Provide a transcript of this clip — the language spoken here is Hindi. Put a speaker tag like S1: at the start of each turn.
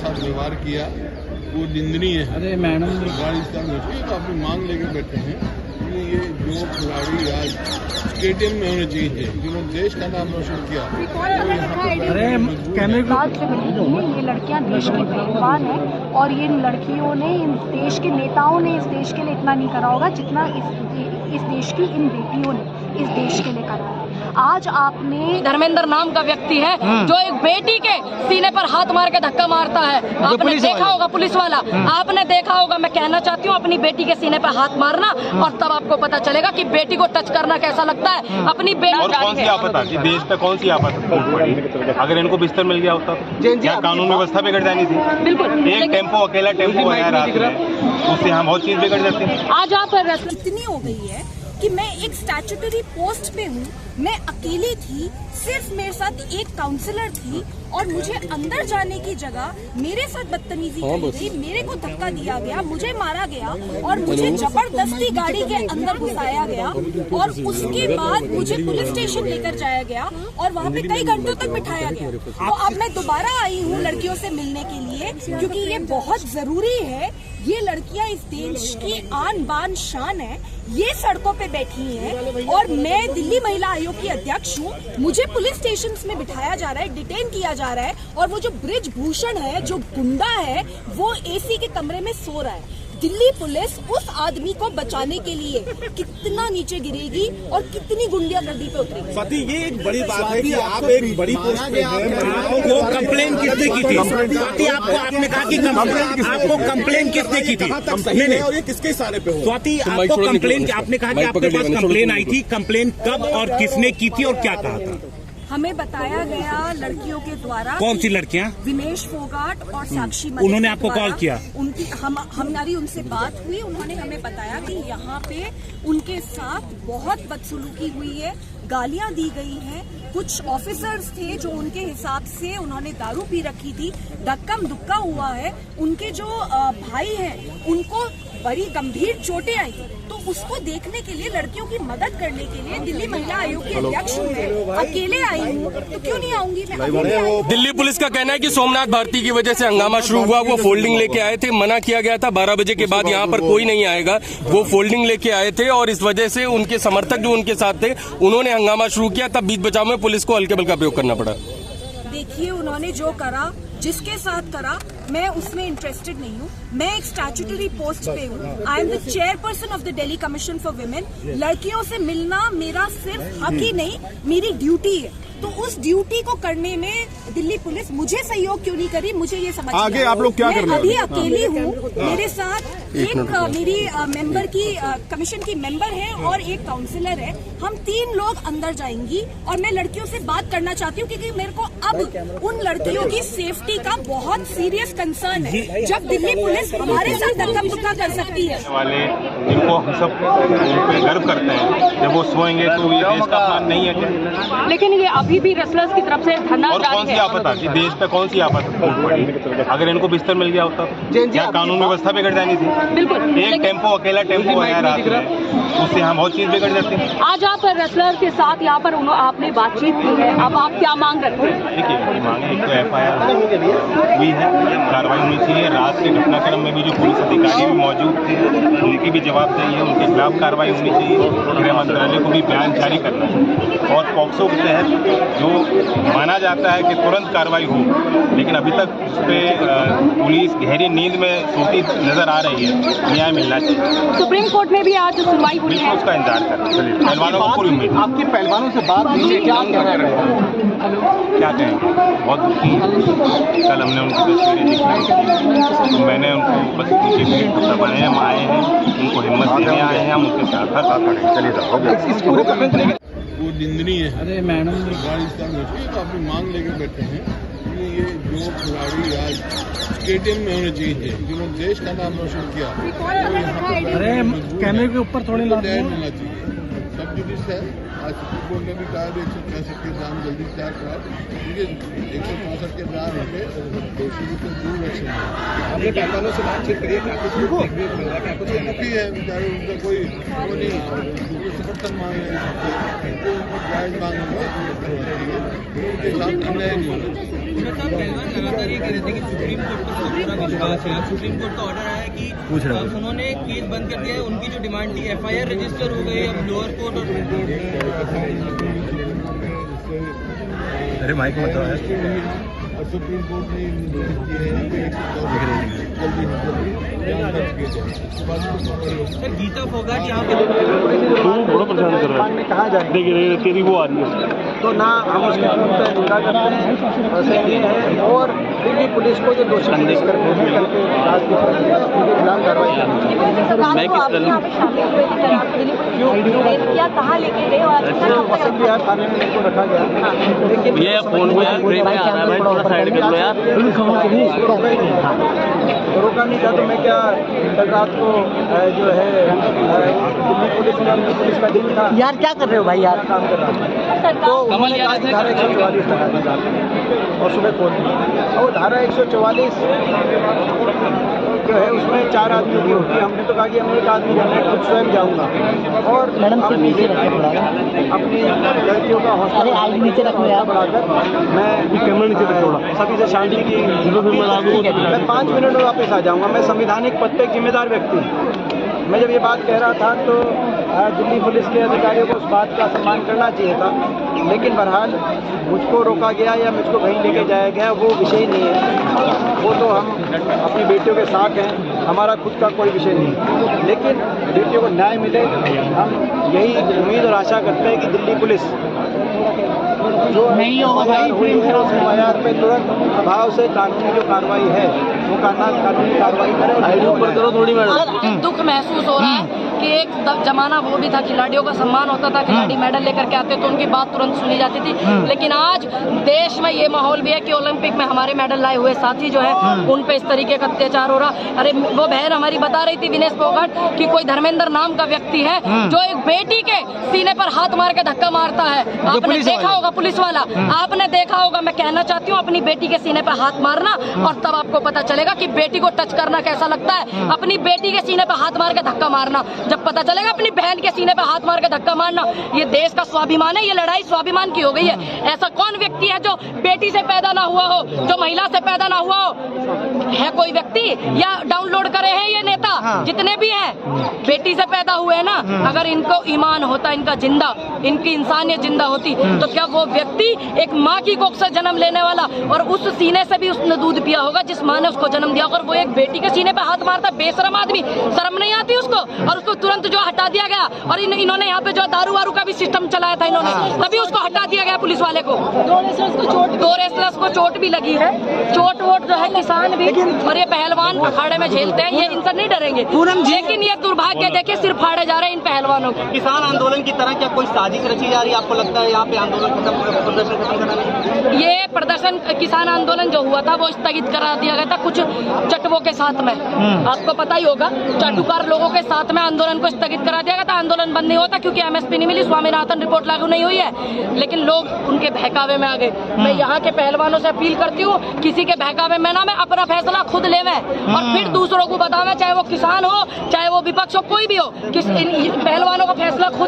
S1: साथ व्यवहार किया वो निंदनीय है।
S2: अरे मैडम
S1: गाड़ी तो अपनी मांग लेकर बैठे हैं कि ये जो खिलाड़ी आज स्टेडियम में होने चाहिए थे, जिन्होंने देश का नाम रोशन किया,
S2: अरे कैमरे
S3: बात से मिली ये लड़कियां देश की पहलवान है और ये लड़कियों ने इन देश के नेताओं ने इस देश के लिए इतना नहीं करा होगा जितना इस देश की इन बेटियों ने इस देश के लिए करा है। आज आपने
S4: धर्मेंद्र नाम का व्यक्ति है जो एक बेटी के सीने पर हाथ मार के धक्का मारता है, आपने देखा होगा, पुलिस वाला आपने देखा होगा। मैं कहना चाहती हूँ अपनी बेटी के सीने पर हाथ मारना और तब आपको पता चलेगा कि बेटी को टच करना कैसा लगता है। अपनी बेटी
S5: और कौन सी आफत आती देश पे, कौन सी आफत पड़ी? अगर इनको बिस्तर मिल गया होता तो क्या कानून व्यवस्था बिगड़ जानी थी?
S4: बिल्कुल,
S5: एक टेम्पो अकेला टेम्पो है रात में, उससे हम बहुत चीज बिगड़ जाती है।
S4: आज आप
S6: इतनी हो गई है कि मैं एक स्टैट्यूटरी पोस्ट पे हूँ, मैं अकेली थी, सिर्फ मेरे साथ एक काउंसलर थी और मुझे अंदर जाने की जगह मेरे साथ बदतमीजी की गई, मेरे को धक्का दिया गया, मुझे मारा गया और मुझे जबरदस्ती गाड़ी के अंदर घुसाया गया और उसके बाद मुझे पुलिस स्टेशन लेकर जाया गया और वहाँ पे कई घंटों तक बिठाया गया। तो अब मैं दोबारा आई हूँ लड़कियों से मिलने के लिए क्योंकि ये बहुत जरूरी है। ये लड़कियां इस देश की आन बान शान है, ये सड़कों पे बैठी हैं और मैं दिल्ली महिला आयोग की अध्यक्ष हूँ। मुझे पुलिस स्टेशन में बिठाया जा रहा है, डिटेन किया जा रहा है और वो जो ब्रिज भूषण है, जो गुंडा है, वो एसी के कमरे में सो रहा है। दिल्ली पुलिस उस आदमी को बचाने के लिए कितना नीचे गिरेगी और कितनी गुंडागर्दी पे उतरेगी।
S7: स्वाति, ये एक बड़ी बात है कि आप एक बड़ी पोस्ट पे हैं। आपको कंप्लेन किसने की थी? स्वाति, आपने कहा कि आपको कंप्लेन किसने की थी? नहीं, और ये किसके इशारे पे हो? स्वाति, आपको कंप्लेन, आपने कहा कि आपके पास कंप्लेन आई थी, कंप्लेन कब और किसने की थी और क्या कहा था?
S6: हमें बताया गया लड़कियों के द्वारा।
S7: कौन सी लड़कियां?
S6: विनेश फोगाट और साक्षी मलिक।
S7: उन्होंने आपको कॉल किया?
S6: उनकी हमारी उनसे बात हुई, उन्होंने हमें बताया कि यहाँ पे उनके साथ बहुत बदसलूकी हुई है, गालियां दी गई हैं। कुछ ऑफिसर्स थे जो उनके हिसाब से उन्होंने दारू पी रखी थी, धक्कम धुक्का हुआ है। उनके जो भाई हैं उनको बड़ी गंभीर चोटें आई, तो उसको देखने के लिए, लड़कियों की मदद करने के लिए दिल्ली महिला आयोग की अध्यक्ष हूँ मैं, अकेले आई हूँ, तो क्यों नहीं आऊंगी मैं?
S8: दिल्ली पुलिस का कहना है कि सोमनाथ भारती की वजह से हंगामा शुरू हुआ। वो फोल्डिंग लेके आए थे, मना किया गया था 12 बजे के बाद यहाँ पर कोई नहीं आएगा। वो फोल्डिंग लेके आए थे और इस वजह से उनके समर्थक जो उनके साथ थे उन्होंने हंगामा शुरू किया, तब बीच बचाव में पुलिस को हल्के बल का प्रयोग करना पड़ा।
S6: देखिए, उन्होंने जो करा, जिसके साथ करा, मैं उसमें इंटरेस्टेड नहीं हूँ। मैं एक स्टैट्यूटरी पोस्ट पे हूँ। I am the chairperson of the Delhi commission for women. लड़कियों से मिलना मेरा सिर्फ हक ही नहीं, मेरी ड्यूटी है। तो उस ड्यूटी को करने में दिल्ली पुलिस मुझे सहयोग क्यों नहीं करी, मुझे ये समझ
S7: आगे आप लोग क्या कर रहे हैं?
S6: अभी अकेली हूँ, मेरे साथ एक मेरी मेंबर की कमीशन की मेंबर है और एक काउंसलर है। हम 3 लोग अंदर जाएंगी और मैं लड़कियों से बात करना चाहती हूँ क्योंकि मेरे को अब उन लड़कियों की सेफ्टी का बहुत सीरियस कंसर्न है। जब दिल्ली पुलिस हमारे साथ धक्का मुक्का कर सकती है,
S5: वाले जिनको हम सब गर्व करते हैं, जब वो सोएंगे तो ये देश का अपमान नहीं है क्या?
S4: लेकिन ये अभी भी रेसलर्स की तरफ से धरना
S5: और कौन सी आफत आती देश पे, कौन सी आफत पड़ी? अगर इनको बिस्तर मिल गया होता तो क्या कानून व्यवस्था बिगड़ जानी थी?
S4: बिल्कुल,
S5: एक टेम्पो अकेला टेम्पो है रात में, उससे हम बहुत चीज बिगड़ जाती है।
S4: आज आप रेसलर के साथ यहाँ पर आपने बातचीत की है, अब आप क्या मांग रखते हैं?
S5: देखिए, मांग एक तो FIR हुई है, कार्रवाई होनी चाहिए। रात के घटनाक्रम में भी जो पुलिस अधिकारी भी मौजूद थे उनकी भी जवाबदेही है, उनके खिलाफ कार्रवाई होनी चाहिए। गृह मंत्रालय को भी बयान जारी करना है और पॉक्सो के तहत जो माना जाता है कि तुरंत कार्रवाई हो, लेकिन अभी तक उस पर पुलिस गहरी नींद में सोती नजर आ रही है। न्याय मिलना चाहिए।
S4: सुप्रीम कोर्ट में भी आज सुनवाई हुई है,
S5: उसका इंतजार कर रहे हैं। पहलवानों को पूरी उम्मीद।
S2: आपके पहलवानों से बात हुई है, क्या कह रहे हैं?
S5: क्या कहें, बहुत दुखी है। कल हमने उनकी तस्वीरें दिखाई, तो मैंने उनको बस उनकी भीड़ को दबाए, हम आए हैं, उनको हिम्मत देने आए हैं, हम उनके साथ खड़े। चलिए साहब,
S1: वो निंदनीय है।
S2: अरे मैडम
S1: गाड़ी तो अपनी मांग लेकर बैठे हैं कि ये जो खिलाड़ी आज स्टेडियम में होने चाहिए थे, जिन्होंने देश का नाम रोशन किया,
S2: अरे कैमरे के ऊपर थोड़े
S1: होना चाहिए। सब जुडिस है, आज सुप्रीम कोर्ट ने भी कहा 165 के दाम जल्दी तैयार करा, क्योंकि 164 के दाम होंगे दोषी से दूर एक्शन है।
S2: आपने पहलवानों से बातचीत करिए,
S1: दुखी है बेचारे, उनका कोई वो नहीं, समर्थन मांग रहे हैं, जायज मांग रहे हैं, उनके साथ अन्याय नहीं होना चाहिए।
S9: लगातार ये कह रहे थे कि सुप्रीम कोर्ट को पूरा विश्वास है। सुप्रीम कोर्ट का ऑर्डर आया कि उन्होंने केस बंद कर दिया है। उनकी जो डिमांड थी FIR रजिस्टर हो गई अब लोअर कोर्ट और
S2: अरे माइक मत दो यार।
S1: और सुप्रीम कोर्ट ने निर्देश दिए हैं कि 114 जल्दी
S9: सर गीता फोगाट यहाँ पे
S2: बड़ा परेशान कर रहा है में कहाँ जाए देखिए तेरी वो आ रही है तो ना हम उसकी पूर्णतः निंदा करते हैं। वैसे ये है और दिल्ली पुलिस को जो दोषी पुलिस करते हैं करके राज की प्रक्रिया उनके खिलाफ कार्रवाई करनी
S3: क्या कहाँ लेके गए और
S2: वसंत बिहार थाने में इनको रखा गया लेकिन ये फोन में रोका नहीं था तो मैं क्या कल रात को जो है दिल्ली पुलिस का दिन था यार क्या कर रहे हो भाई यार काम कर रहा था तो उन्होंने कहा कि धारा 144 लगा दी और सुबह खोल दी और धारा 144 जो है उसमें 4 आदमी की होती है। हमने तो कहा कि हम एक आदमी जाना है खुद स्वयं जाऊँगा और अपनी लड़कियों का हौसला नीचे रखना बढ़ाकर मैं कैमरा नीचे रख छोड़ा सभी से शांति की मैं 5 मिनट में वापस आ जाऊँगा। मैं संवैधानिक पद पर एक जिम्मेदार व्यक्ति हूँ। मैं जब ये बात कह रहा था तो दिल्ली पुलिस के अधिकारियों को उस बात का सम्मान करना चाहिए था लेकिन बहरहाल मुझको रोका गया या मुझको कहीं लेके जाया गया वो विषय नहीं है। वो तो हम अपनी बेटियों के साथ हैं हमारा खुद का कोई विषय नहीं लेकिन बेटियों को न्याय मिले हम यही उम्मीद और आशा करते हैं कि दिल्ली पुलिस जो नहीं होगा हुई है उस FIR पे तुरंत प्रभाव से कानूनी जो कार्रवाई है वो कानूनी कार्रवाई करे।
S4: दुख महसूस हो रहा है कि एक जमाना वो भी था खिलाड़ियों का सम्मान होता था खिलाड़ी मेडल लेकर के आते तो उनकी बात तुरंत सुनी जाती थी लेकिन आज देश में ये माहौल भी है कि ओलंपिक में हमारे मेडल लाए हुए साथी जो है उन पे इस तरीके का अत्याचार हो रहा। अरे वो बहन हमारी बता रही थी विनेश फोगाट कि कोई धर्मेंद्र नाम का व्यक्ति है जो एक बेटी के सीने पर हाथ मार के धक्का मारता है। आपने देखा होगा पुलिस वाला आपने देखा होगा। मैं कहना चाहती हूँ अपनी बेटी के सीने पर हाथ मारना और तब आपको पता चलेगा कि बेटी को टच करना कैसा लगता है। अपनी बेटी के सीने पर हाथ मार के धक्का मारना जब पता चलेगा अपनी बहन के सीने पर हाथ मार के धक्का मारना। ये देश का स्वाभिमान है। ये लड़ाई स्वाभिमान की हो गई है। ऐसा कौन व्यक्ति है जो बेटी से पैदा ना हुआ हो जो महिला से पैदा ना हुआ हो है कोई व्यक्ति या डाउनलोड करे हैं ये नेता जितने भी हैं बेटी से पैदा हुए हैं ना। अगर इनको ईमान होता इनका जिंदा इनकी इंसानियत जिंदा होती तो क्या वो व्यक्ति एक माँ की कोख से जन्म लेने वाला और उस सीने से भी उसने दूध पिया होगा जिस माँ ने उसको जन्म दिया अगर वो एक बेटी के सीने पे हाथ मारता बेशरम आदमी शर्म नहीं आती उसको और उसको तुरंत जो हटा दिया गया और इन्होंने यहाँ पे जो दारू वारू का भी सिस्टम चलाया था इन्होंने तभी उसको हटा दिया गया पुलिस वाले को। 2 रेसलर्स को चोट भी लगी है। चोट वोट जो है किसान भी और ये पहलवान अखाड़े में झेलते हैं ये इनसे नहीं डरेंगे लेकिन ये दुर्भाग्य देखिए सिर्फ फाड़े जा रहे हैं इन पहलवानों को।
S9: किसान आंदोलन की तरह क्या कोई साजिश रची जा रही है आपको लगता है यहाँ पे आंदोलन प्रदर्शन खत्म कराने?
S4: ये प्रदर्शन किसान आंदोलन जो हुआ था वो स्थगित करा दिया गया था कुछ चटवों के साथ में आपको पता ही होगा चाटुकार लोगों के साथ में आंदोलन को स्थगित करा दिया गया था। आंदोलन बंद नहीं होता क्योंकि MSP नहीं मिली स्वामीनाथन रिपोर्ट लागू नहीं हुई है लेकिन लोग उनके बहकावे में आ गए। मैं यहाँ के पहलवानों से अपील करती हूँ किसी के बहकावे में ना मैं अपना फैसला खुद लेवे और फिर दूसरों को बतावे चाहे वो किसान हो चाहे वो विपक्ष हो कोई भी हो पहलवानों का फैसला खुद हो।